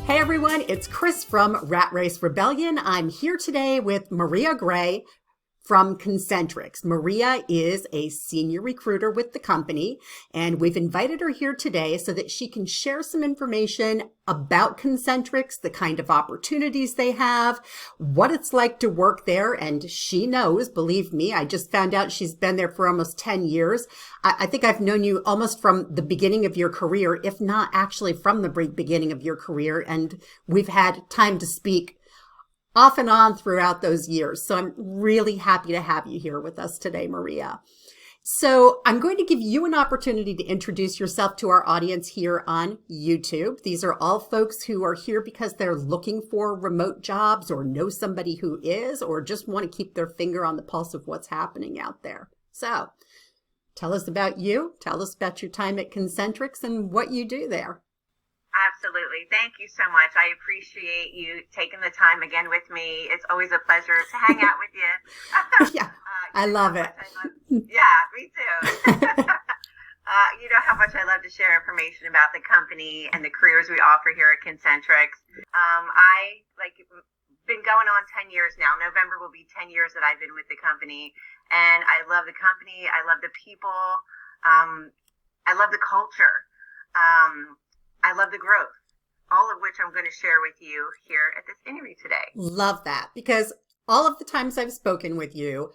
Hey everyone, it's Chris from Rat Race Rebellion. I'm here today with Maria Gray from CONCENTRIX. Maria is a senior recruiter with the company, and we've invited her here today so that she can share some information about CONCENTRIX, the kind of opportunities they have, what it's like to work there. And she knows, believe me, I just found out she's been there for almost 10 years. I think I've known you almost from the beginning of your career, if not actually from the beginning of your career. And we've had time to speak off and on throughout those years. So I'm really happy to have you here with us today, Maria. So I'm going to give you an opportunity to introduce yourself to our audience here on YouTube. These are all folks who are here because they're looking for remote jobs or know somebody who is, or just want to keep their finger on the pulse of what's happening out there. So tell us about you. Tell us about your time at CONCENTRIX and what you do there. Absolutely. Thank you so much. I appreciate you taking the time again with me. It's always a pleasure to hang out with you. Yeah, I love it. Yeah, me too. You know how much I love to share information about the company and the careers we offer here at CONCENTRIX. I been going on 10 years now. November will be 10 years that I've been with the company, and I love the company. I love the people. I love the culture. I love the growth, all of which I'm going to share with you here at this interview today. Love that, because all of the times I've spoken with you,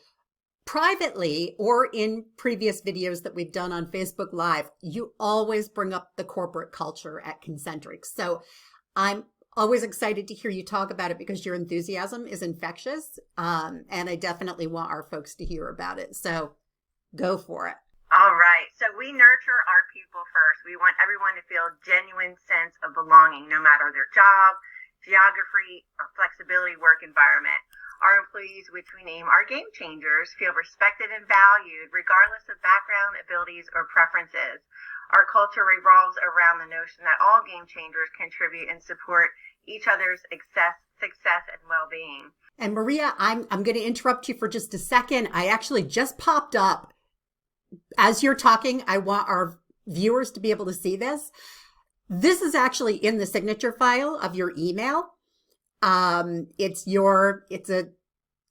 privately or in previous videos that we've done on Facebook Live, you always bring up the corporate culture at CONCENTRIX. So I'm always excited to hear you talk about it because your enthusiasm is infectious, and I definitely want our folks to hear about it. So go for it. All right. So we nurture our people first. We want everyone to feel a genuine sense of belonging, no matter their job, geography, or flexibility work environment. Our employees, which we name our game changers, feel respected and valued regardless of background, abilities, or preferences. Our culture revolves around the notion that all game changers contribute and support each other's success and well-being. And Maria, I'm going to interrupt you for just a second. I actually just popped up. As you're talking, I want our viewers to be able to see this. This is actually in the signature file of your email. It's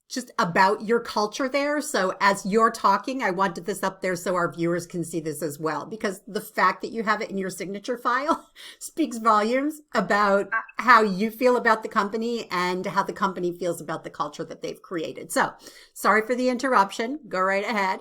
just about your culture there. So as you're talking, I wanted this up there so our viewers can see this as well, because the fact that you have it in your signature file speaks volumes about how you feel about the company and how the company feels about the culture that they've created. So sorry for the interruption. Go right ahead.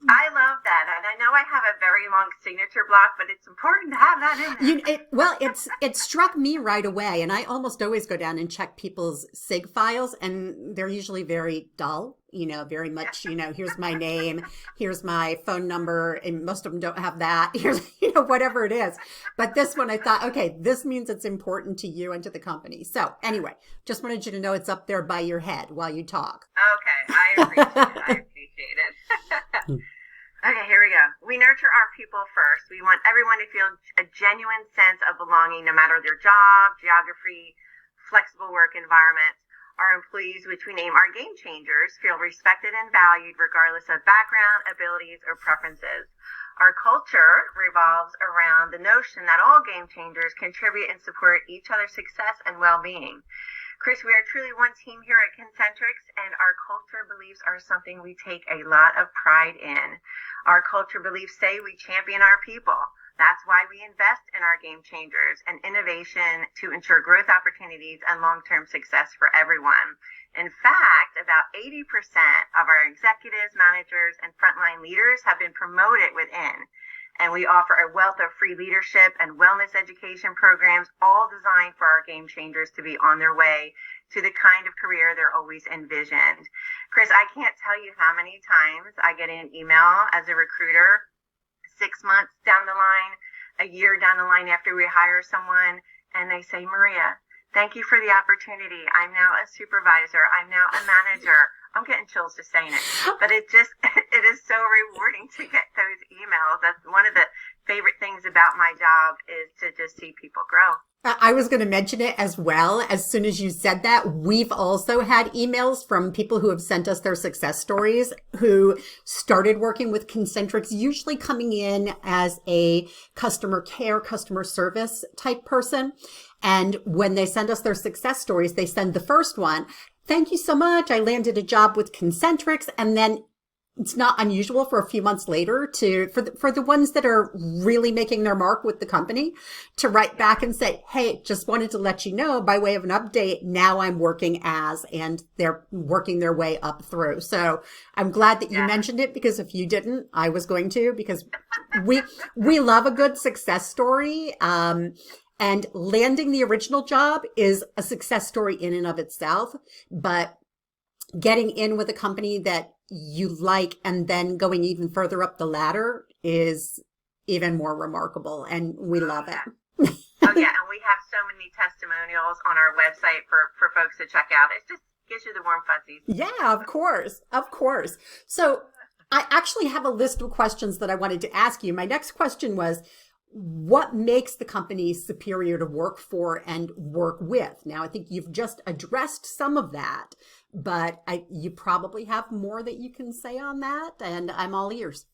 I love that. And I know I have a very long signature block, but it's important to have that in there. It struck me right away. And I almost always go down and check people's SIG files, and they're usually very dull, very much, here's my name, here's my phone number. And most of them don't have that. Here's, whatever it is. But this one, I thought, okay, this means it's important to you and to the company. So anyway, just wanted you to know it's up there by your head while you talk. Okay. I appreciate it. Okay, here we go. We nurture our people first. We want everyone to feel a genuine sense of belonging, no matter their job, geography, flexible work environment. Our employees, which we name our game changers, feel respected and valued regardless of background, abilities, or preferences. Our culture revolves around the notion that all game changers contribute and support each other's success and well-being. Chris, we are truly one team here at CONCENTRIX, and our culture beliefs are something we take a lot of pride in. Our culture beliefs say we champion our people. That's why we invest in our game changers and innovation to ensure growth opportunities and long-term success for everyone. In fact, about 80% of our executives, managers, and frontline leaders have been promoted within. And we offer a wealth of free leadership and wellness education programs, all designed for our game changers to be on their way to the kind of career they're always envisioned. Chris, I can't tell you how many times I get an email as a recruiter 6 months down the line, a year down the line after we hire someone, and they say, Maria, thank you for the opportunity. I'm now a supervisor. I'm now a manager. I'm getting chills just saying it, but it is so rewarding to get those emails. That's one of the favorite things about my job, is to just see people grow. I was going to mention it as well. As soon as you said that, we've also had emails from people who have sent us their success stories who started working with Concentrix, usually coming in as a customer care, customer service type person. And when they send us their success stories, they send the first one. Thank you so much. I landed a job with Concentrix. And then it's not unusual for a few months later for the ones that are really making their mark with the company to write back and say, hey, just wanted to let you know by way of an update, now I'm working as, and they're working their way up through. So I'm glad that you mentioned it, because if you didn't, I was going to, because we love a good success story. And landing the original job is a success story in and of itself, but getting in with a company that you like and then going even further up the ladder is even more remarkable, and we love it. Oh yeah, and we have so many testimonials on our website for folks to check out. It just gives you the warm fuzzies. Yeah, of course. So I actually have a list of questions that I wanted to ask you. My next question was, what makes the company superior to work for and work with? Now, I think you've just addressed some of that, but you probably have more that you can say on that, and I'm all ears.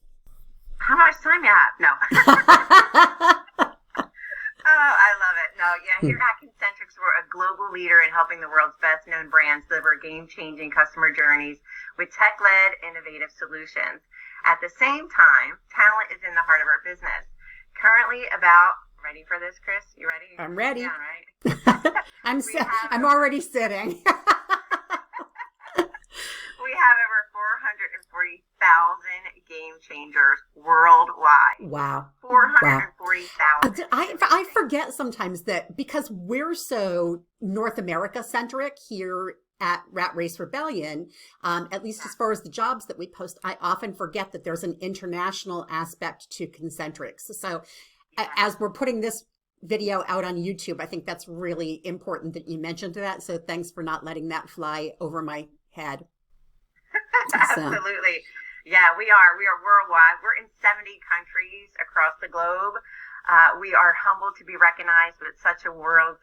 How much time you have? No. Oh, I love it. No, yeah, here at Concentrix, we're a global leader in helping the world's best known brands deliver game-changing customer journeys with tech-led innovative solutions. At the same time, talent is in the heart of our business. Currently ready for this, Chris? You ready? I'm ready. Yeah, right? I'm already sitting. We have over 440,000 game changers worldwide. Wow. 440,000. I forget sometimes that because we're so North America centric here at Rat Race Rebellion, at least as far as the jobs that we post, I often forget that there's an international aspect to Concentrix. So as we're putting this video out on YouTube, I think that's really important that you mentioned that. So thanks for not letting that fly over my head. Absolutely. Yeah, we are worldwide. We're in 70 countries across the globe. We are humbled to be recognized with such awards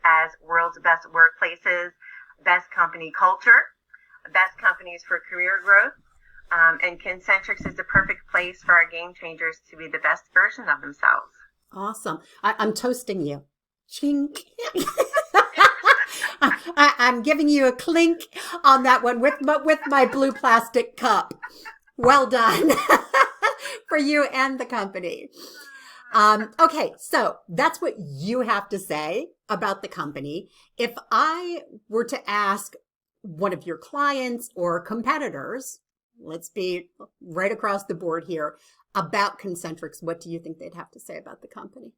as World's Best Workplaces, Best Company Culture, Best Companies for Career Growth, and Concentrix is the perfect place for our game changers to be the best version of themselves. Awesome. I'm toasting you. Chink. I'm giving you a clink on that one with my blue plastic cup. Well done for you and the company. Okay, so that's what you have to say about the company. If I were to ask one of your clients or competitors, let's be right across the board here, about Concentrix, what do you think they'd have to say about the company?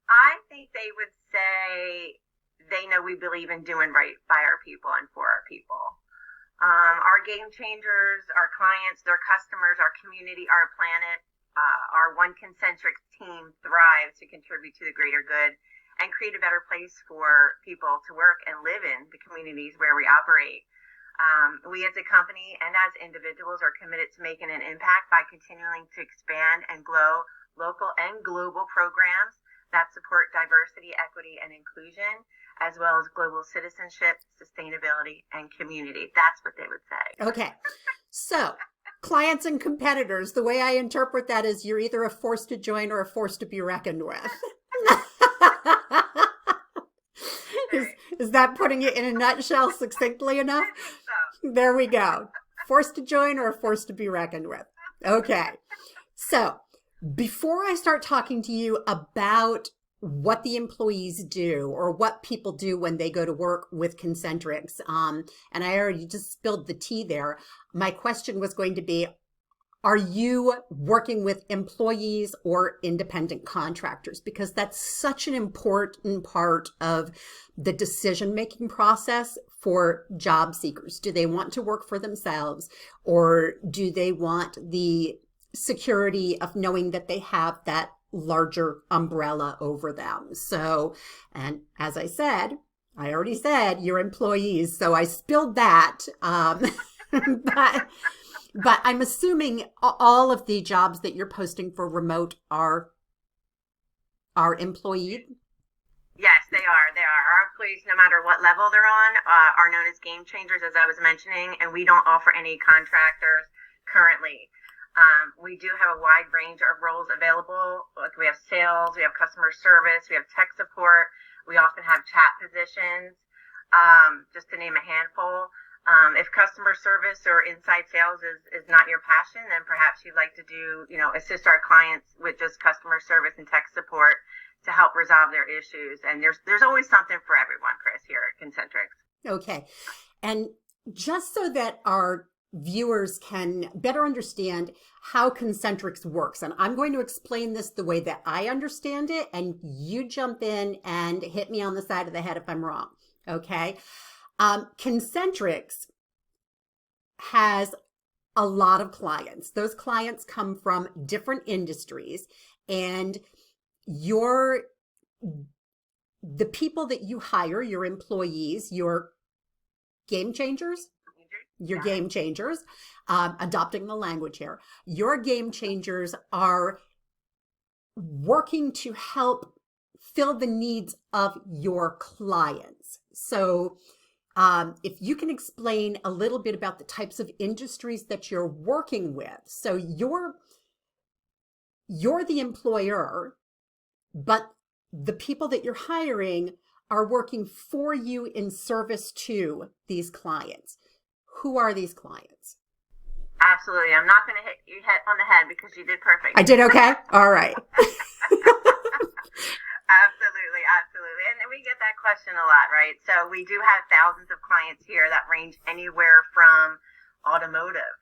I think they would say they know we believe in doing right by our people and for our people. Our game changers, our clients, their customers, our community, our planet, our one Concentrix team thrive to contribute to the greater good and create a better place for people to work and live in the communities where we operate. We as a company and as individuals are committed to making an impact by continuing to expand and grow local and global programs that support diversity, equity, and inclusion, as well as global citizenship, sustainability, and community. That's what they would say. Okay. So clients and competitors, the way I interpret that is you're either a force to join or a force to be reckoned with. Is that putting it in a nutshell succinctly enough? I think so. There we go. Force to join or a force to be reckoned with. Okay. So before I start talking to you about what the employees do or what people do when they go to work with Concentrix, and I already just spilled the tea there, my question was going to be, are you working with employees or independent contractors? Because that's such an important part of the decision-making process for job seekers. Do they want to work for themselves, or do they want the security of knowing that they have that larger umbrella over them? So, and as I said, I already said your employees, so I spilled that. But I'm assuming all of the jobs that you're posting for remote are are employed? Yes, they are. They are. Our employees, no matter what level they're on, are known as game changers, as I was mentioning, and we don't offer any contractors currently. We do have a wide range of roles available. Like we have sales, we have customer service, we have tech support. We often have chat positions, just to name a handful. If customer service or inside sales is not your passion, then perhaps you'd like to do, assist our clients with just customer service and tech support to help resolve their issues. And there's always something for everyone, Chris, here at Concentrix. Okay. And just so that our viewers can better understand how Concentrix works, and I'm going to explain this the way that I understand it, and you jump in and hit me on the side of the head if I'm wrong. Okay. Concentrix has a lot of clients. Those clients come from different industries, and the people that you hire, your employees, your game changers, adopting the language here, your game changers are working to help fill the needs of your clients. So if you can explain a little bit about the types of industries that you're working with. So you're the employer, but the people that you're hiring are working for you in service to these clients. Who are these clients? Absolutely. I'm not going to hit you on the head because you did perfect. I did okay? All right. Absolutely. Absolutely. And we get that question a lot, right? So we do have thousands of clients here that range anywhere from automotive,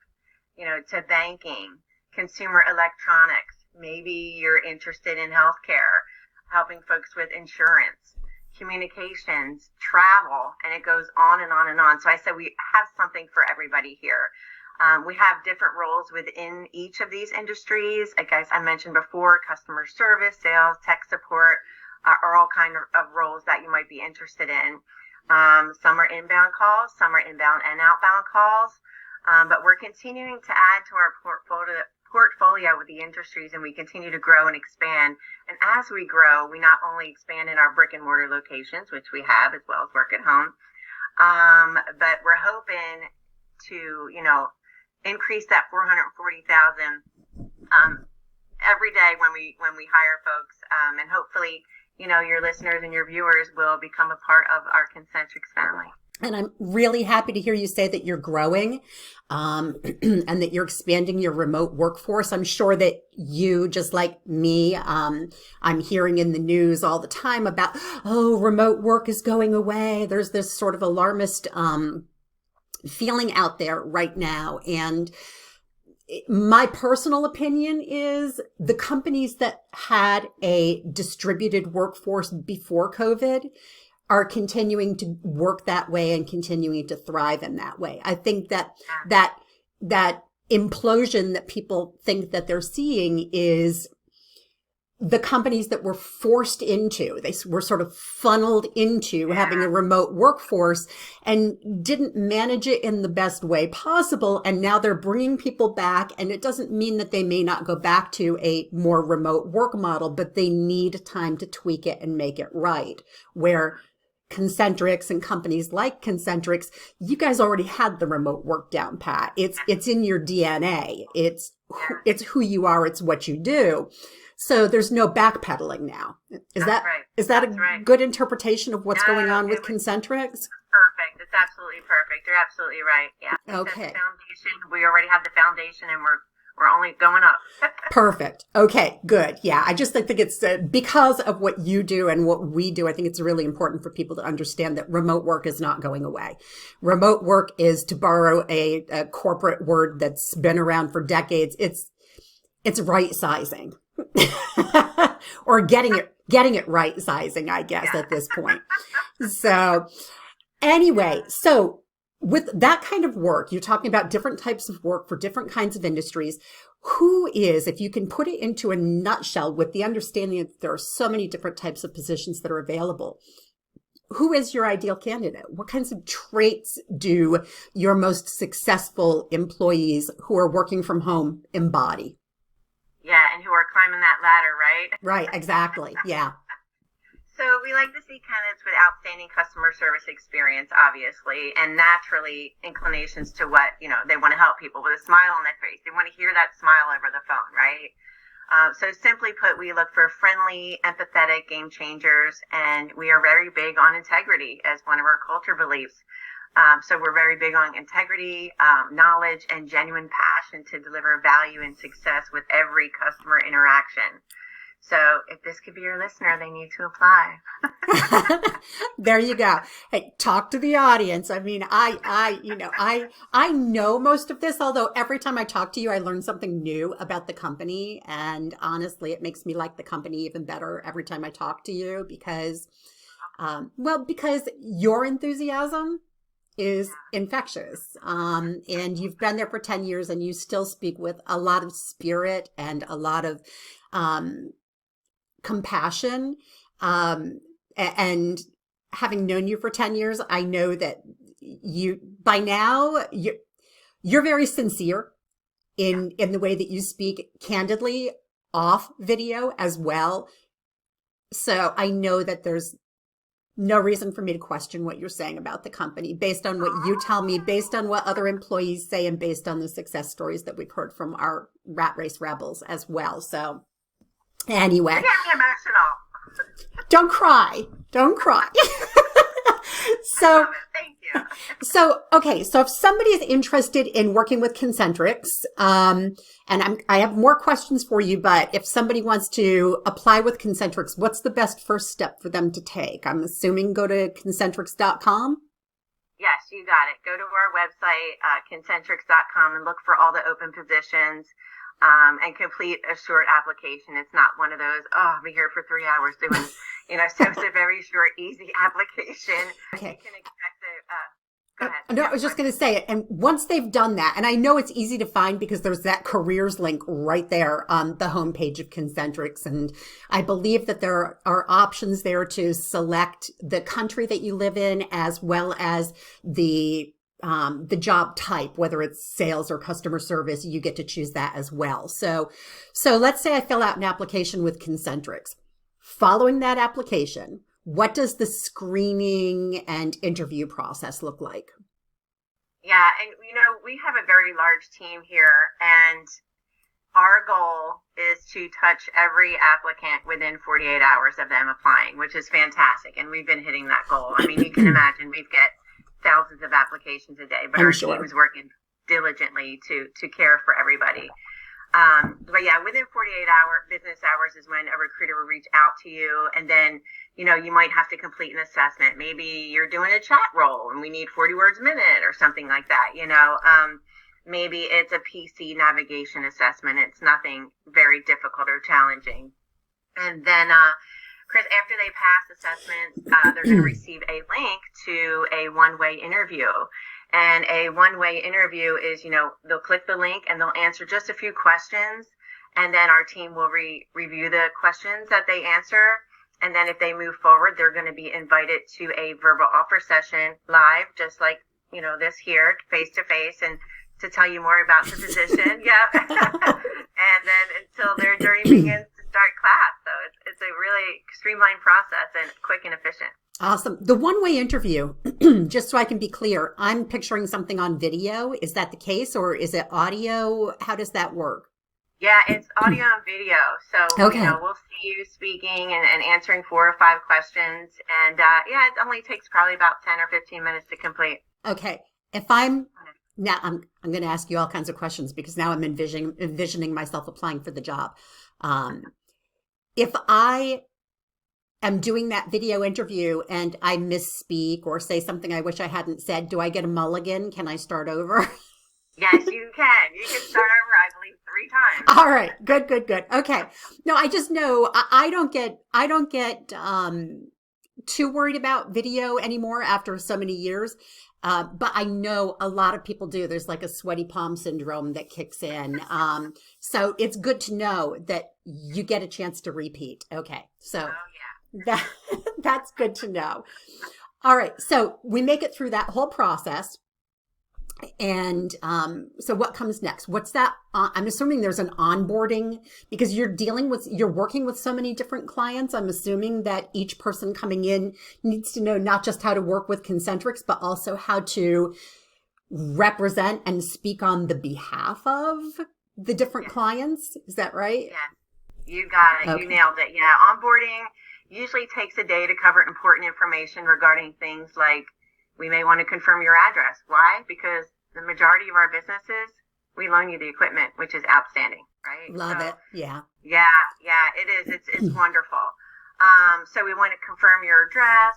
to banking, consumer electronics. Maybe you're interested in healthcare, helping folks with insurance, communications, travel, and it goes on and on and on. So I said we have something for everybody here. We have different roles within each of these industries. Like I mentioned before, customer service, sales, tech support are all kind of roles that you might be interested in. Some are inbound calls, some are inbound and outbound calls. But we're continuing to add to our portfolio with the industries, and we continue to grow and expand. And as we grow, we not only expand in our brick and mortar locations, which we have, as well as work at home, but we're hoping to, increase that 440,000 every day when we hire folks, and hopefully, your listeners and your viewers will become a part of our Concentrix family. And I'm really happy to hear you say that you're growing, and that you're expanding your remote workforce. I'm sure that you, just like me, I'm hearing in the news all the time about, remote work is going away. There's this sort of alarmist feeling out there right now. And my personal opinion is the companies that had a distributed workforce before COVID are continuing to work that way and continuing to thrive in that way. I think that implosion that people think that they're seeing is the companies that were forced into, they were sort of funneled into having a remote workforce and didn't manage it in the best way possible. And now they're bringing people back, and it doesn't mean that they may not go back to a more remote work model, but they need time to tweak it and make it right. Where Concentrix and companies like Concentrix, you guys already had the remote work down pat. It's in your DNA. It's who you are. It's what you do. So there's no backpedaling now. Is that a good interpretation of what's going on with Concentrix? Perfect. It's absolutely perfect. You're absolutely right. Yeah. Okay. Foundation. We already have the foundation, and we're only going up. Perfect. Okay, good. Yeah, I just think it's because of what you do and what we do, I think it's really important for people to understand that remote work is not going away. Remote work is, to borrow a corporate word that's been around for decades, it's right sizing. Or getting it right sizing, I guess, at this point. So anyway, so with that kind of work, you're talking about different types of work for different kinds of industries. Who is, if you can put it into a nutshell with the understanding that there are so many different types of positions that are available, who is your ideal candidate? What kinds of traits do your most successful employees who are working from home embody? Yeah, and who are climate climbing that ladder, right? Right, exactly. Yeah. So we like to see candidates with outstanding customer service experience, obviously, and naturally inclinations to what, they want to help people with a smile on their face. They want to hear that smile over the phone, right? So simply put, we look for friendly, empathetic game changers, and we are very big on integrity as one of our culture beliefs. So we're very big on integrity, knowledge, and genuine passion to deliver value and success with every customer interaction. So if this could be your listener, they need to apply. There you go. Hey, talk to the audience. I mean, I know most of this, although every time I talk to you, I learn something new about the company. And honestly, it makes me like the company even better every time I talk to you because your enthusiasm is infectious. And you've been there for 10 years and you still speak with a lot of spirit and a lot of, compassion. And having known you for 10 years, I know that by now, you're very sincere in the way that you speak candidly off video as well. So I know that there's no reason for me to question what you're saying about the company based on what you tell me, based on what other employees say, and based on the success stories that we've heard from our Rat Race Rebels as well. So anyway, don't cry. So, thank you. Okay. So if somebody is interested in working with Concentrix, and I have more questions for you, but if somebody wants to apply with Concentrix, what's the best first step for them to take? I'm assuming go to concentrix.com. Yes, you got it. Go to our website, concentrix.com, and look for all the open positions. And complete a short application. It's not one of those, I'll be here for 3 hours doing, so it's a very short, easy application. Okay. You can expect go ahead. No, I was just going to say it. And once they've done that, and I know it's easy to find because there's that careers link right there on the homepage of Concentrix. And I believe that there are options there to select the country that you live in, as well as the job type, whether it's sales or customer service, you get to choose that as well. So let's say I fill out an application with Concentrix. Following that application, what does the screening and interview process look like? Yeah. And, we have a very large team here, and our goal is to touch every applicant within 48 hours of them applying, which is fantastic. And we've been hitting that goal. I mean, you can imagine we get thousands of applications a day, but our team is working diligently to care for everybody. But yeah, within 48 business hours is when a recruiter will reach out to you. And then, you might have to complete an assessment. Maybe you're doing a chat role and we need 40 words a minute or something like that. Maybe it's a PC navigation assessment. It's nothing very difficult or challenging. And then, Chris, after they pass assessments, they're going to receive a link to a one-way interview. And a one-way interview is, they'll click the link and they'll answer just a few questions. And then our team will review the questions that they answer. And then if they move forward, they're going to be invited to a verbal offer session live, just like, this here, face-to-face, and to tell you more about the position. Yeah. And then until their journey begins to start class. So it's a really streamlined process and quick and efficient. Awesome. The one-way interview, just so I can be clear, I'm picturing something on video. Is that the case, or is it audio? How does that work? Yeah, it's audio and video. So, okay. We'll see you speaking and answering 4 or 5 questions. And it only takes probably about 10 or 15 minutes to complete. Okay. Now I'm going to ask you all kinds of questions because now I'm envisioning myself applying for the job. If I am doing that video interview and I misspeak or say something I wish I hadn't said, do I get a mulligan? Can I start over? Yes, you can. You can start over, I believe, 3 times. All right. Good. Okay. No, I just know I don't get too worried about video anymore after so many years. But I know a lot of people do. There's like a sweaty palm syndrome that kicks in. So it's good to know that you get a chance to repeat. Okay. So that's good to know. All right. So we make it through that whole process. And so what comes next? What's that? I'm assuming there's an onboarding because you're working with so many different clients. I'm assuming that each person coming in needs to know not just how to work with Concentrix, but also how to represent and speak on the behalf of the different clients. Is that right? Yeah, you got it. Okay. You nailed it. Yeah, onboarding usually takes a day to cover important information regarding things like we may want to confirm your address. Why? Because the majority of our businesses, we loan you the equipment, which is outstanding, right? Love it. Yeah. Yeah, it is. It's wonderful. So we want to confirm your address.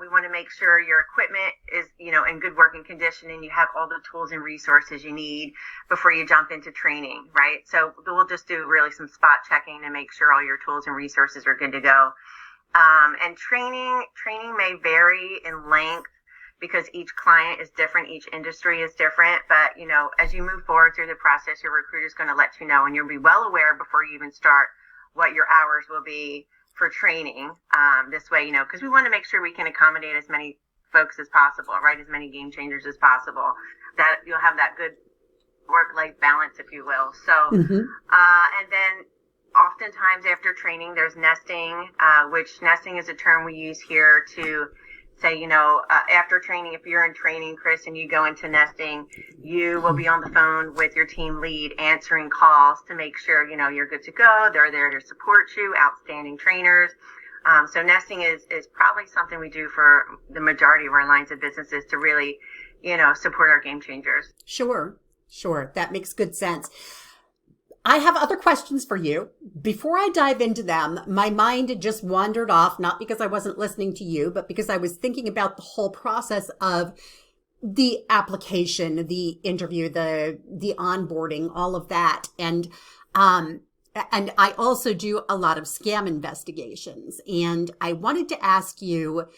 We want to make sure your equipment is, in good working condition and you have all the tools and resources you need before you jump into training, right? So we'll just do really some spot checking to make sure all your tools and resources are good to go. And training may vary in length because each client is different, each industry is different. But, as you move forward through the process, your recruiter is going to let you know, and you'll be well aware before you even start what your hours will be for training. This way, because we want to make sure we can accommodate as many folks as possible, right? As many game changers as possible, that you'll have that good work-life balance, if you will. So, and then oftentimes after training, there's nesting, which nesting is a term we use here to say, after training, if you're in training, Chris, and you go into nesting, you will be on the phone with your team lead answering calls to make sure, you're good to go. They're there to support you, outstanding trainers. So nesting is probably something we do for the majority of our lines of businesses to really, support our game changers. Sure. That makes good sense. I have other questions for you. Before I dive into them, my mind just wandered off, not because I wasn't listening to you, but because I was thinking about the whole process of the application, the interview, the onboarding, all of that. And I also do a lot of scam investigations. And I wanted to ask you,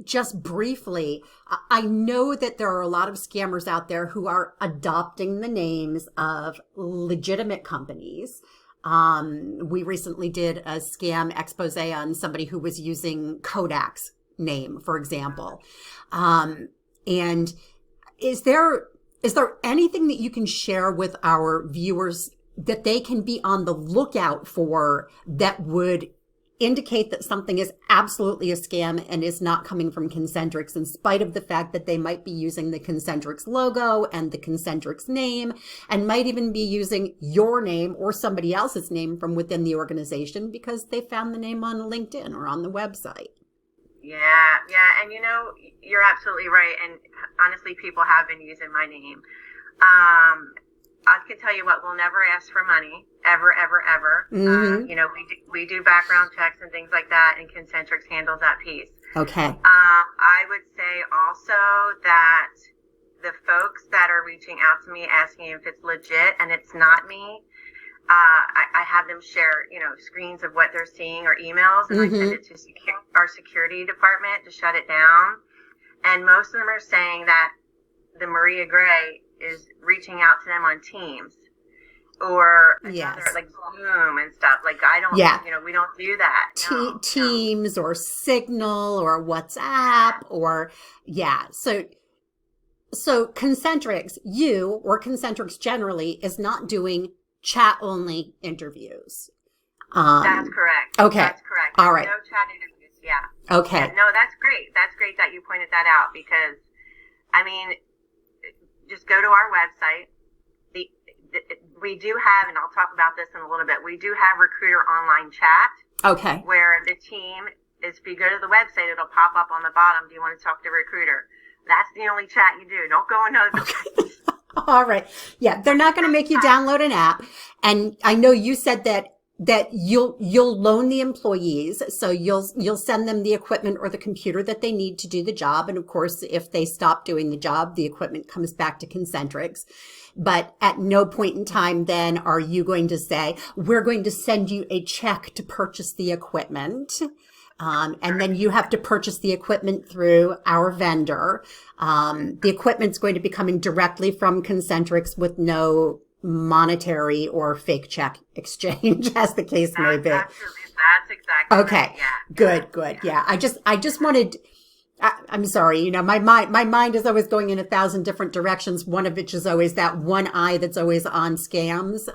just briefly, I know that there are a lot of scammers out there who are adopting the names of legitimate companies. We recently did a scam expose on somebody who was using Kodak's name, for example. And is there anything that you can share with our viewers that they can be on the lookout for that would indicate that something is absolutely a scam and is not coming from Concentrix, in spite of the fact that they might be using the Concentrix logo and the Concentrix name, and might even be using your name or somebody else's name from within the organization because they found the name on LinkedIn or on the website? Yeah. And you're absolutely right. And honestly, people have been using my name. I can tell you what, we'll never ask for money, ever, ever, ever. We do background checks and things like that, and Concentrix handles that piece. Okay. I would say also that the folks that are reaching out to me asking if it's legit and it's not me, I have them share, screens of what they're seeing or emails, and I send it to our security department to shut it down. And most of them are saying that the Maria Gray is reaching out to them on Teams or like Zoom and stuff. Like I don't, we don't do that. Teams or Signal or WhatsApp or So Concentrix, you or Concentrix generally is not doing chat only interviews. That's correct. Okay. That's correct. All right. No chat interviews. Yeah. Okay. Yeah, no, that's great. That's great that you pointed that out because, just go to our website. We do have, and I'll talk about this in a little bit, we do have recruiter online chat. Okay. Where the team if you go to the website, it'll pop up on the bottom. Do you want to talk to the recruiter? That's the only chat you do. Don't go into the Okay. All right. Yeah. They're not going to make you download an app. And I know you said that you'll loan the employees. So you'll send them the equipment or the computer that they need to do the job. And of course, if they stop doing the job, the equipment comes back to Concentrix. But at no point in time then are you going to say, we're going to send you a check to purchase the equipment. And then you have to purchase the equipment through our vendor. The equipment's going to be coming directly from Concentrix with no monetary or fake check exchange, as the case may be. Absolutely. That's exactly okay. Right. Yeah. Good. Yeah. I just wanted I'm sorry, my mind is always going in 1,000 different directions. One of which is always that one eye that's always on scams.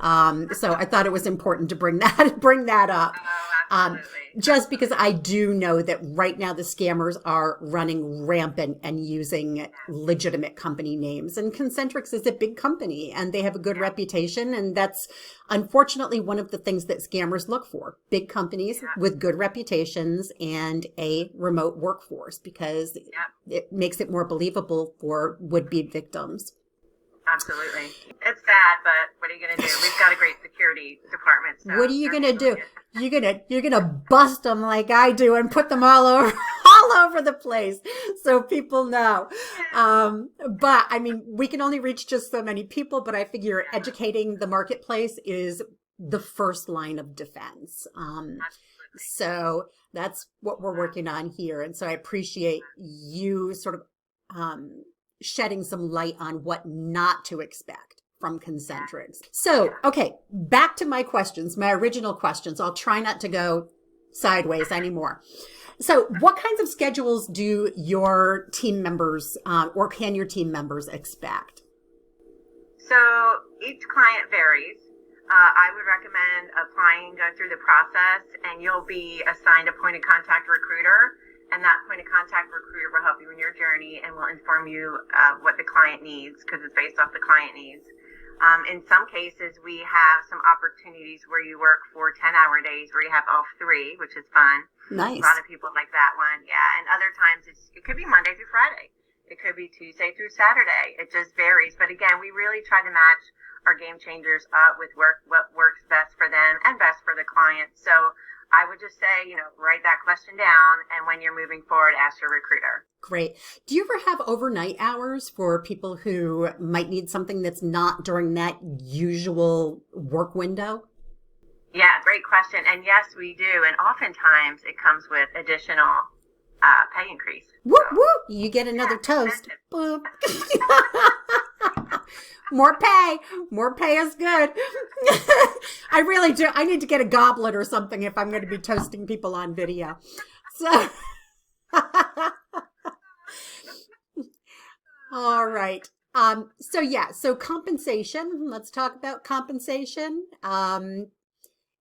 So I thought it was important to bring that up. Oh, Um, absolutely. just because Absolutely. I do know that right now the scammers are running rampant and using Yeah. legitimate company names. And Concentrix is a big company and they have a good Yeah. reputation. And that's unfortunately one of the things that scammers look for: big companies Yeah. with good reputations and a remote workforce, because Yeah. it makes it more believable for would-be victims. Absolutely. It's sad, but what are you going to do? We've got a great security department, so What are you they're gonna handling do? it. You're gonna bust them like I do and put them all over all over the place so people know. But I mean, we can only reach just so many people. But I figure Yeah. educating the marketplace is the first line of defense. Absolutely. So that's what we're working on here, and so I appreciate you sort of shedding some light on what not to expect from Yeah. Concentrics. So, Yeah. okay, back to my questions, my original questions. I'll try not to go sideways anymore. So, what kinds of schedules do your team members or can your team members expect? So each client varies. I would recommend applying, going through the process, and you'll be assigned a point of contact recruiter. And that point of contact recruiter will help you in your journey and will inform you what the client needs, because it's based off the client needs. In some cases, we have some opportunities where you work for 10-hour days where you have off 3, which is fun. A lot Nice. of people like that one. Yeah. And other times it could be Monday through Friday. It could be Tuesday through Saturday. It just varies. But again, we really try to match our game changers up with what works best for them and best for the client. So I would just say, write that question down. And when you're moving forward, ask your recruiter. Great. Do you ever have overnight hours for people who might need something that's not during that usual work window? Yeah, great question. And yes, we do. And oftentimes it comes with additional pay increase. So, Whoop, whoop. You get another yeah, toast. incentive. Boop. More pay. More pay is good. I really do. I need to get a goblet or something if I'm going to be toasting people on video. So, all right. So compensation. Let's talk about compensation.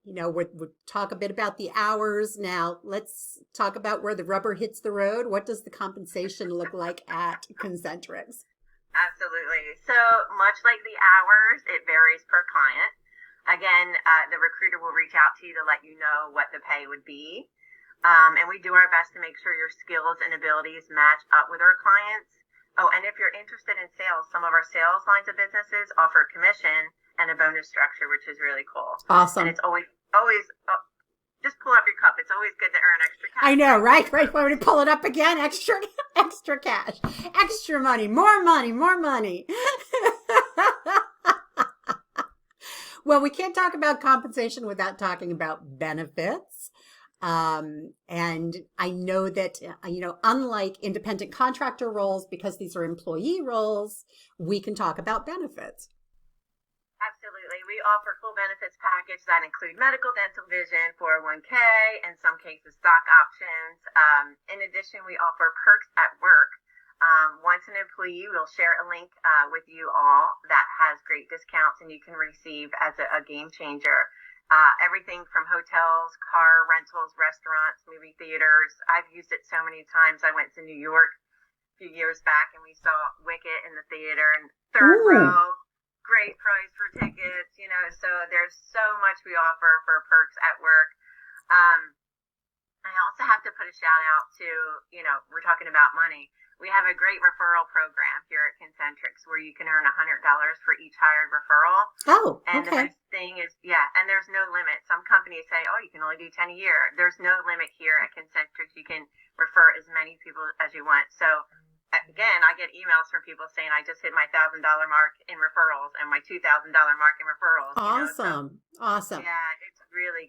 We'll talk a bit about the hours. Now, let's talk about where the rubber hits the road. What does the compensation look like at Concentrix? Absolutely. So much like the hours, it varies per client. Again, the recruiter will reach out to you to let you know what the pay would be. And we do our best to make sure your skills and abilities match up with our clients. Oh, and if you're interested in sales, some of our sales lines of businesses offer commission and a bonus structure, which is really cool. And Awesome. it's always, just pull up your cup. It's always good to earn extra I cash, know, right? right? Right. When we pull it up again, extra cash, extra money, more money, more money. Well, we can't talk about compensation without talking about benefits. And I know that, unlike independent contractor roles, because these are employee roles, we can talk about benefits. Absolutely. We offer full benefits package that include medical, dental, vision, 401k, in some cases stock options. In addition, we offer perks at work. Once an employee, we'll share a link with you all that has great discounts and you can receive as a game changer. Everything from hotels, car rentals, restaurants, movie theaters. I've used it so many times. I went to New York a few years back and we saw Wicked in the theater and third Ooh. row. Great price for tickets, so there's so much we offer for perks at work. I also have to put a shout out to, we're talking about money. We have a great referral program here at Concentrix where you can earn $100 for each hired referral. Oh, And the okay. best thing is, and there's no limit. Some companies say, oh, you can only do 10 a year. There's no limit here at Concentrix. You can refer as many people as you want. So again, I get emails from people saying I just hit my $1,000 mark in referrals and my $2,000 mark in referrals. Awesome. Awesome. Yeah, it's really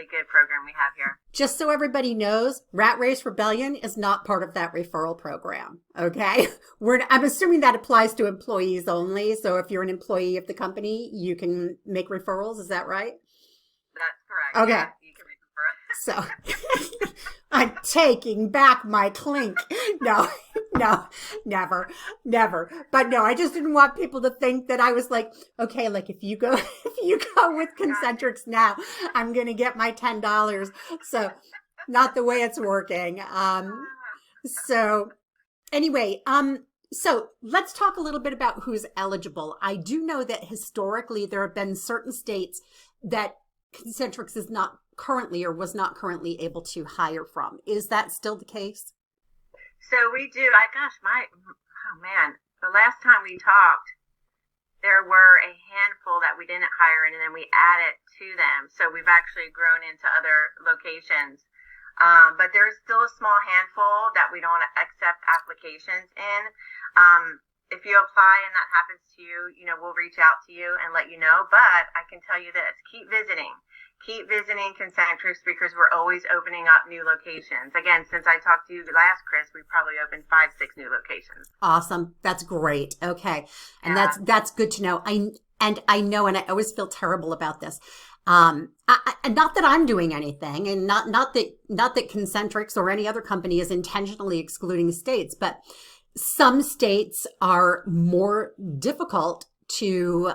good program we have here. Just so everybody knows, Rat Race Rebellion is not part of that referral program. Okay. I'm assuming that applies to employees only. So if you're an employee of the company, you can make referrals. Is that right? That's correct. Okay. Yeah, you can refer. So I'm taking back my clink. No, no, never, never. But no, I just didn't want people to think that I was like, okay, like if you go with Concentrix now, I'm going to get my $10. So not the way it's working. So anyway, so let's talk a little bit about who's eligible. I do know that historically there have been certain states that Concentrix is not currently or was not currently able to hire from. Is that still the case? So we do. Oh man, the last time we talked, there were a handful that we didn't hire in, and then we added to them. So we've actually grown into other locations. But there's still a small handful that we don't accept applications in. If you apply and that happens to you, we'll reach out to you and let you know. But I can tell you this, keep visiting Concentrix because we're always opening up new locations. Again, since I talked to you last, Chris, we probably opened 5-6 new locations. Awesome. That's great. Okay. And that's good to know. I know, and I always feel terrible about this. And not that I'm doing anything, and not that Concentrix or any other company is intentionally excluding states, but some states are more difficult to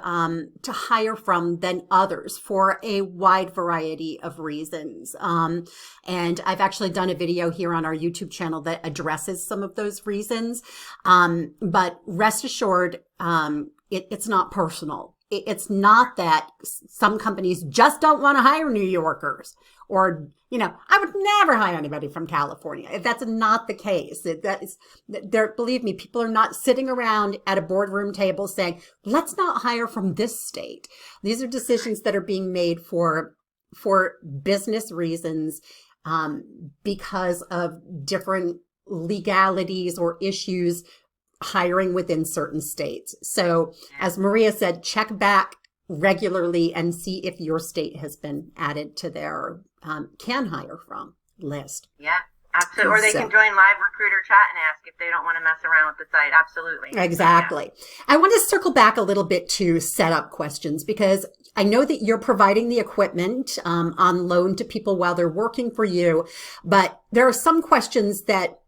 hire from than others for a wide variety of reasons. And I've actually done a video here on our YouTube channel that addresses some of those reasons. But rest assured, it's not personal. It's not that some companies just don't want to hire New Yorkers or, I would never hire anybody from California. That's not the case. Believe me, people are not sitting around at a boardroom table saying, let's not hire from this state. These are decisions that are being made for business reasons, because of different legalities or issues hiring within certain states. So as Maria said, check back regularly and see if your state has been added to their can hire from list. Yeah, absolutely. Or they can join live recruiter chat and ask if they don't want to mess around with the site. Absolutely. Exactly. Yeah. I want to circle back a little bit to setup questions because I know that you're providing the equipment on loan to people while they're working for you, but there are some questions that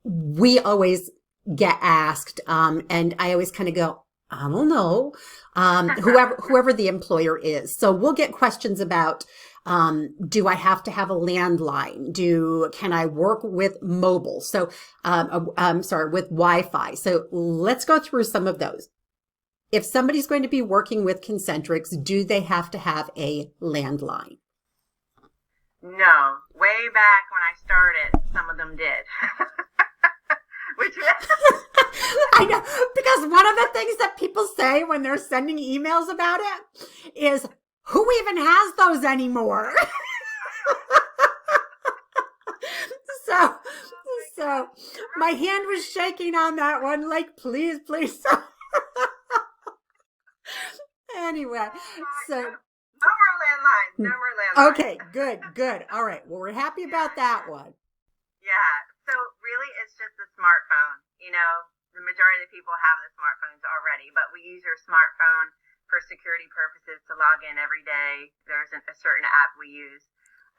we always get asked, and I always kind of go, I don't know, whoever the employer is. So we'll get questions about, do I have to have a landline? Can I work with mobile? So, with Wi-Fi. So let's go through some of those. If somebody's going to be working with Concentrix, do they have to have a landline? No. Way back when I started, some of them did. I know, because one of the things that people say when they're sending emails about it is, who even has those anymore? So my hand was shaking on that one, like, please. Anyway, so. No more landlines. Okay, good. All right. Well, we're happy about that one. Yeah. So really, it's just the smartphone. The majority of the people have the smartphones already, but we use your smartphone for security purposes to log in every day. There's a certain app we use.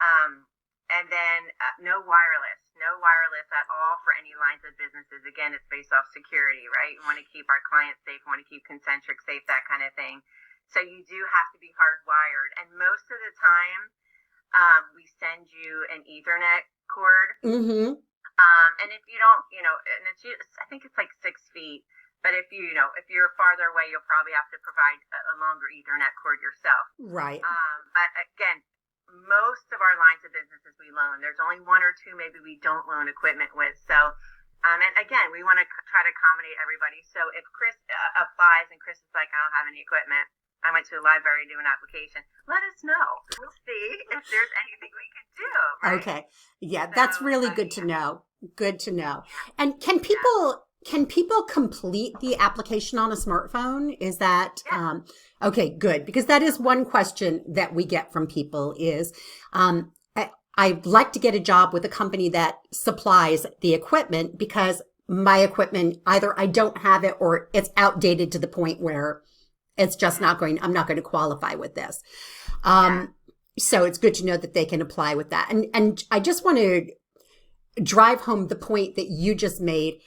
And then no wireless at all for any lines of businesses. Again, it's based off security, right? We want to keep our clients safe. We want to keep Concentrix safe, that kind of thing. So you do have to be hardwired. And most of the time, we send you an Ethernet cord. Mm-hmm. And if you don't, and I think it's like 6 feet. But if you're farther away, you'll probably have to provide a longer Ethernet cord yourself. Right. But again, most of our lines of businesses we loan. There's only 1 or 2 maybe we don't loan equipment with. So, and again, we want to try to accommodate everybody. So if Chris applies and Chris is like, I don't have any equipment, I went to the library to do an application, let us know. We'll see if there's anything we can do. Right? Okay. Yeah, that's really good to know. Good to know. And can people complete the application on a smartphone? Is that okay, good. Because that is one question that we get from people is I'd like to get a job with a company that supplies the equipment because my equipment, either I don't have it or it's outdated to the point where it's just I'm not going to qualify with this. So it's good to know that they can apply with that. And I just want to drive home the point that you just made.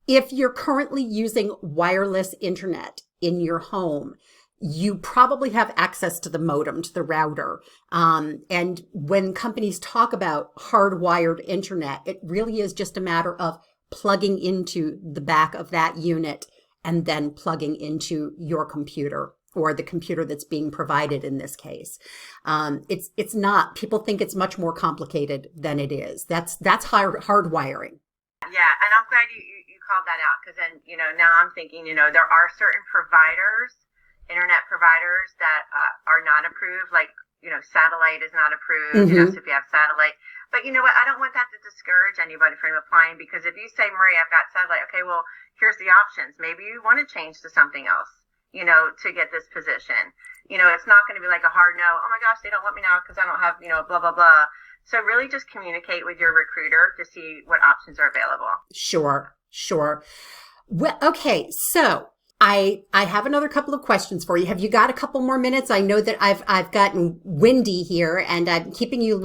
If you're currently using wireless internet in your home, you probably have access to the modem, to the router. And when companies talk about hardwired internet, it really is just a matter of plugging into the back of that unit and then plugging into your computer or the computer that's being provided in this case. It's not, people think it's much more complicated than it is. That's hardwiring. Yeah, and I'm glad you called that out, because then, now I'm thinking, there are certain providers, internet providers that are not approved, like, satellite is not approved, so if you have satellite. But you know what? I don't want that to discourage anybody from applying, because if you say, Marie, I've got satellite, okay, well, here's the options. Maybe you want to change to something else, to get this position. It's not going to be like a hard no. Oh my gosh, they don't want me now because I don't have, blah, blah, blah. So really just communicate with your recruiter to see what options are available. Sure. Well, okay. So I have another couple of questions for you. Have you got a couple more minutes? I know that I've gotten windy here and I'm keeping you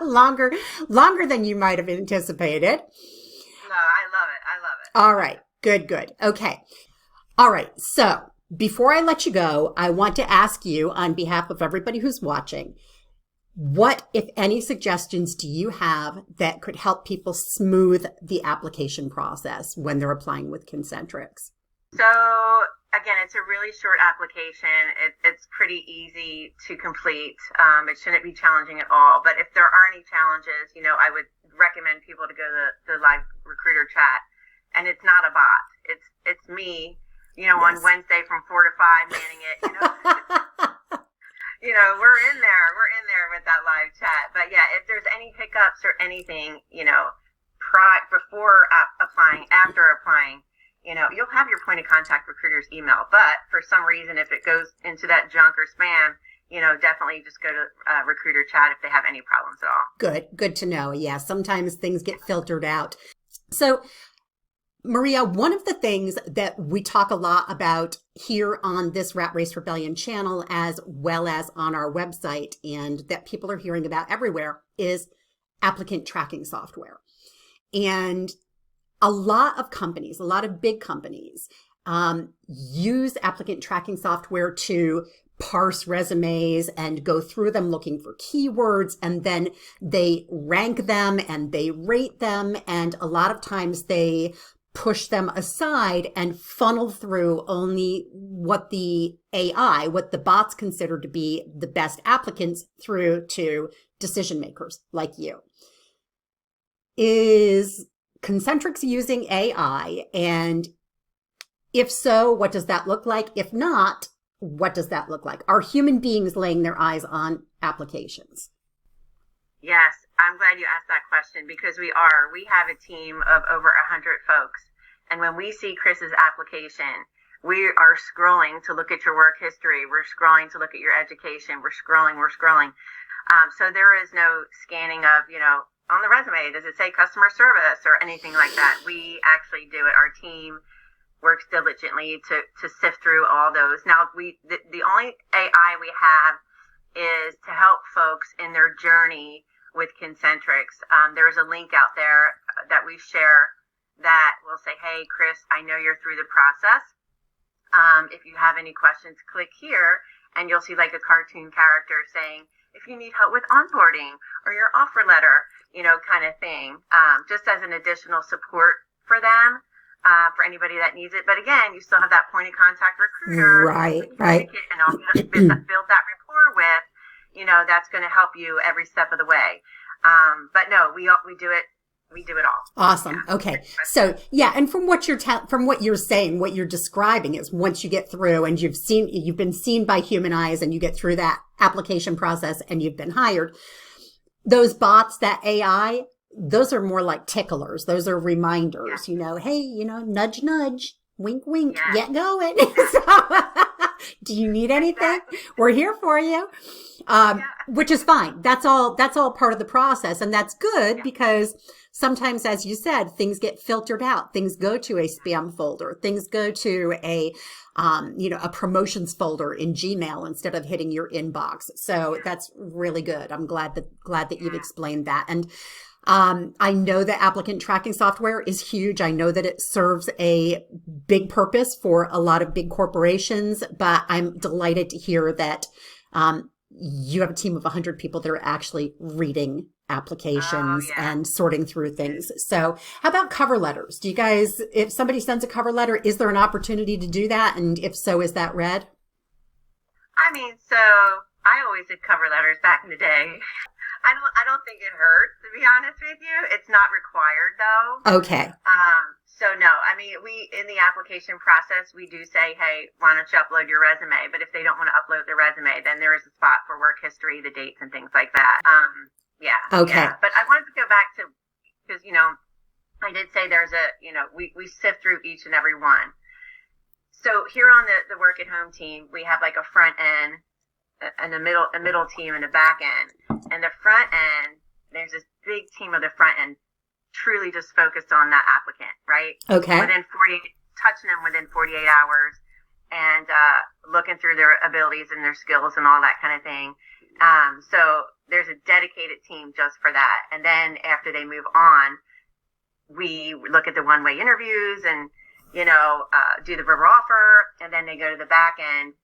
longer than you might have anticipated. No, I love it. All right. Good. Okay. All right. So before I let you go, I want to ask you on behalf of everybody who's watching, what, if any, suggestions do you have that could help people smooth the application process when they're applying with Concentrix? So again, it's a really short application. It's pretty easy to complete. It shouldn't be challenging at all. But if there are any challenges, I would recommend people to go to the live recruiter chat. And it's not a bot. It's me, yes, on Wednesday from 4 to 5 manning it, we're in there with that live chat. But yeah, if there's any hiccups or anything, before applying, after applying, you'll have your point of contact recruiter's email. But for some reason, if it goes into that junk or spam, definitely just go to recruiter chat if they have any problems at all. Good to know. Yeah, sometimes things get filtered out. So Maria, one of the things that we talk a lot about here on this Rat Race Rebellion channel, as well as on our website, and that people are hearing about everywhere, is applicant tracking software. And a lot of companies, a lot of big companies, use applicant tracking software to parse resumes and go through them looking for keywords, and then they rank them and they rate them. And a lot of times they push them aside and funnel through only what the AI, what the bots consider to be the best applicants, through to decision makers like you. Is Concentrix using AI? And if so, what does that look like? If not, what does that look like? Are human beings laying their eyes on applications? Yes, I'm glad you asked that question, because we are. We have a team of over 100 folks. And when we see Chris's application, we are scrolling to look at your work history. We're scrolling to look at your education. We're scrolling. So there is no scanning of, on the resume, does it say customer service or anything like that? We actually do it. Our team works diligently to sift through all those. Now, the only AI we have is to help folks in their journey with Concentrix. There's a link out there that we share that will say, hey, Chris, I know you're through the process. If you have any questions, click here, and you'll see like a cartoon character saying, if you need help with onboarding or your offer letter, kind of thing, just as an additional support for them, for anybody that needs it. But again, you still have that point of contact recruiter. Right. And I'll build that rapport with, that's going to help you every step of the way. But no, we do it. We do it all. Awesome. Yeah. Okay. So yeah. And from what you're saying, what you're describing is, once you get through and you've been seen by human eyes and you get through that application process and you've been hired, those bots, that AI, those are more like ticklers. Those are reminders, hey, nudge, nudge, wink, wink, get going. So, Do you need anything? Exactly. We're here for you. Which is fine. That's all part of the process. And that's good because sometimes, as you said, things get filtered out. Things go to a spam folder. Things go to a promotions folder in Gmail instead of hitting your inbox. So that's really good. I'm glad that you've explained that. And I know that applicant tracking software is huge. I know that it serves a big purpose for a lot of big corporations, but I'm delighted to hear that you have a team of 100 people that are actually reading applications and sorting through things. So how about cover letters? Do you guys, if somebody sends a cover letter, is there an opportunity to do that? And if so, is that read? I mean, so I always did cover letters back in the day. I don't think it hurts, to be honest with you. It's not required though. Okay. So no, I mean, we, in the application process, we do say, hey, why don't you upload your resume? But if they don't want to upload their resume, then there is a spot for work history, the dates and things like that. Okay. Yeah. But I wanted to go back to, because, I did say there's we sift through each and every one. So here on the work at home team, we have like a front end and a middle team and a back end. And the front end, there's this big team of the front end truly just focused on that applicant, right? Okay. Touching them within 48 hours and looking through their abilities and their skills and all that kind of thing. So there's a dedicated team just for that. And then after they move on, we look at the one-way interviews and, do the verbal offer, and then they go to the back end.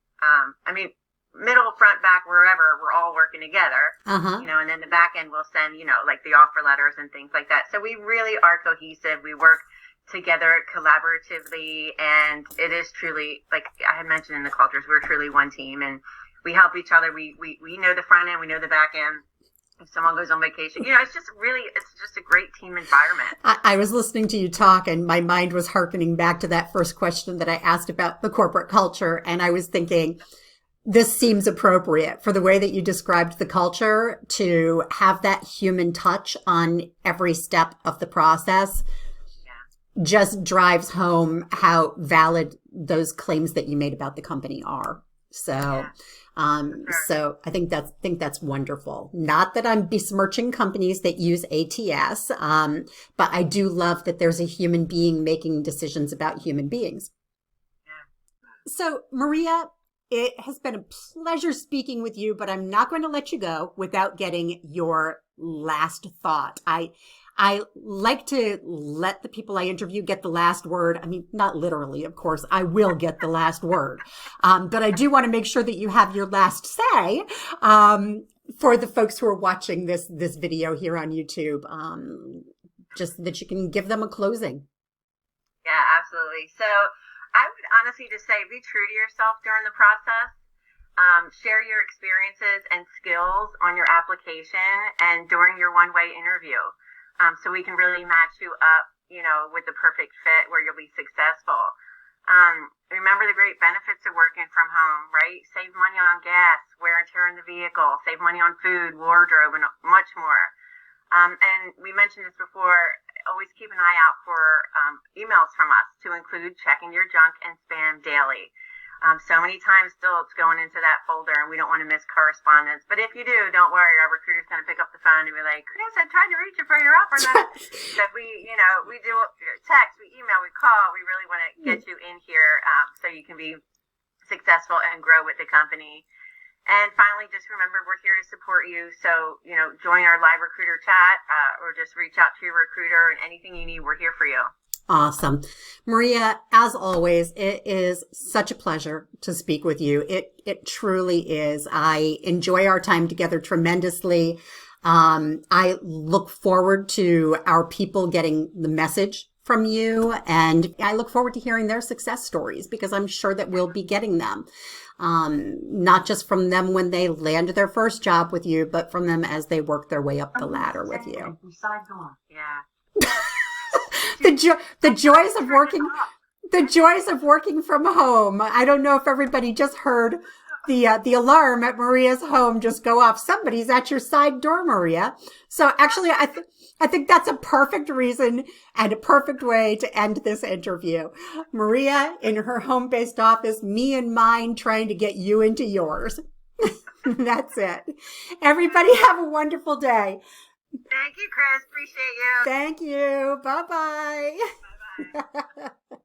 Middle, front, back, wherever, we're all working together, and then the back end will send, like the offer letters and things like that. So we really are cohesive. We work together collaboratively, and it is truly, like I had mentioned in the cultures, we're truly one team, and we help each other. We know the front end, we know the back end. If someone goes on vacation, it's just a great team environment. I was listening to you talk and my mind was hearkening back to that first question that I asked about the corporate culture. And I was thinking, this seems appropriate for the way that you described the culture to have that human touch on every step of the process. Just drives home how valid those claims that you made about the company are. So, so I think that's wonderful. Not that I'm besmirching companies that use ATS, but I do love that there's a human being making decisions about human beings. So, Maria, it has been a pleasure speaking with you, but I'm not going to let you go without getting your last thought. I like to let the people I interview get the last word. I mean, not literally, of course, I will get the last word. But I do want to make sure that you have your last say, for the folks who are watching this video here on YouTube, just that you can give them a closing. Yeah, absolutely. So I would honestly just say, be true to yourself during the process. Share your experiences and skills on your application and during your one-way interview. So we can really match you up, with the perfect fit where you'll be successful. Remember the great benefits of working from home, right? Save money on gas, wear and tear in the vehicle, save money on food, wardrobe, and much more. And we mentioned this before, always keep an eye out for emails from us to include checking your junk and spam daily. So many times still it's going into that folder and we don't want to miss correspondence. But if you do, don't worry. Our recruiter's going to pick up the phone and be like, Chris, I tried to reach you for your offer letter. So we do text, we email, we call. We really want to get you in here so you can be successful and grow with the company. And finally, just remember, we're here to support you. So, join our live recruiter chat or just reach out to your recruiter, and anything you need, we're here for you. Awesome. Maria, as always, it is such a pleasure to speak with you. It truly is. I enjoy our time together tremendously. I look forward to our people getting the message from you, and I look forward to hearing their success stories because I'm sure that we'll be getting them. Not just from them when they land their first job with you, but from them as they work their way up the ladder with you. Yeah. The joys of working from home. I don't know if everybody just heard the alarm at Maria's home just go off. Somebody's at your side door, Maria. So actually, I think that's a perfect reason and a perfect way to end this interview. Maria in her home-based office, me in mine trying to get you into yours. That's it. Everybody have a wonderful day. Thank you, Chris. Appreciate you. Thank you. Bye-bye. Bye-bye.